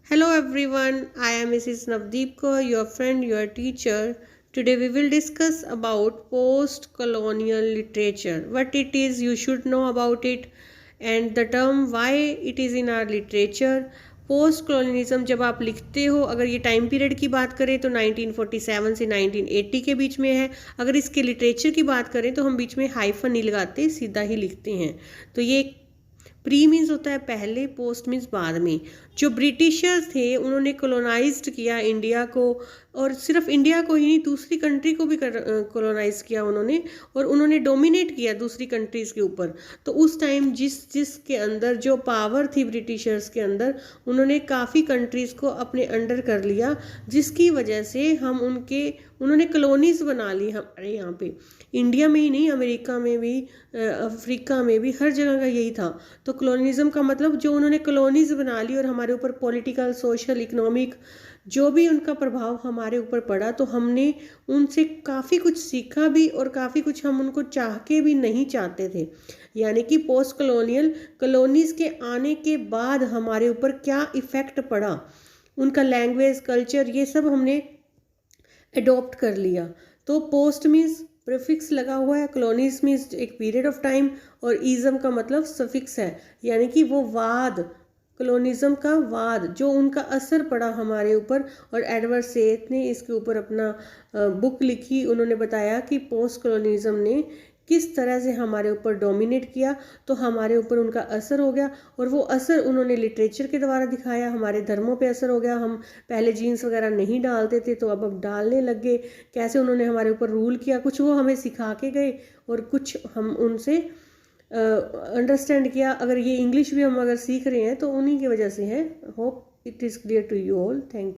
Hello everyone, I am Mrs. Navdeep Kaur, your friend, your teacher. Today we will discuss about post-colonial literature, what it is you should know about it, and the term why it is in our literature. Post colonialism जब आप लिखते हो, अगर ये time period की बात करें तो 1947 से 1980 के बीच में है। अगर इसके लिटरेचर की बात करें तो हम बीच में हाइफन नहीं लगाते, सीधा ही लिखते हैं। तो ये प्री मीन्स होता है पहले, पोस्ट मीन्स बाद में। जो ब्रिटिशर्स थे उन्होंने कॉलोनाइज्ड किया इंडिया को, और सिर्फ इंडिया को ही नहीं दूसरी कंट्री को भी कॉलोनाइज किया उन्होंने, और उन्होंने डोमिनेट किया दूसरी कंट्रीज़ के ऊपर। तो उस टाइम जिसके अंदर जो पावर थी ब्रिटिशर्स के अंदर, उन्होंने काफ़ी कंट्रीज़ को अपने अंडर कर लिया, जिसकी वजह से उन्होंने कॉलोनीज बना ली हमारे यहाँ पे। इंडिया में ही नहीं, अमेरिका में भी, अफ्रीका में भी, हर जगह का यही था। तो कॉलोनिज्म का मतलब जो उन्होंने कॉलोनीज बना ली और हमारे ऊपर पॉलिटिकल, सोशल, इकोनॉमिक जो भी उनका प्रभाव हमारे ऊपर पड़ा, तो हमने उनसे काफ़ी कुछ सीखा भी और काफ़ी कुछ हम उनको चाह के भी नहीं चाहते थे। यानी कि पोस्ट कॉलोनियल कॉलोनीज़ के आने के बाद हमारे ऊपर क्या इफ़ेक्ट पड़ा, उनका लैंग्वेज, कल्चर, ये सब हमने एडॉप्ट कर लिया। तो पोस्ट मीन्स प्रीफिक्स लगा हुआ है, कॉलोनीज मीन्स एक पीरियड ऑफ टाइम, और ईज़म का मतलब सफिक्स है, यानी कि वो वाद, कॉलोनिज्म का वाद, जो उनका असर पड़ा हमारे ऊपर। और एडवर्ड सेथ ने इसके ऊपर अपना बुक लिखी। उन्होंने बताया कि पोस्ट कॉलोनिज्म ने किस तरह से हमारे ऊपर डोमिनेट किया, तो हमारे ऊपर उनका असर हो गया, और वो असर उन्होंने लिटरेचर के द्वारा दिखाया। हमारे धर्मों पे असर हो गया, हम पहले जीन्स वगैरह नहीं डालते थे तो अब डालने लग गए। कैसे उन्होंने हमारे ऊपर रूल किया, कुछ वो हमें सिखा के गए और कुछ हम उनसे अंडरस्टैंड किया। अगर ये इंग्लिश भी हम अगर सीख रहे हैं तो उन्हीं की वजह से है। Hope it is clear to you all. Thank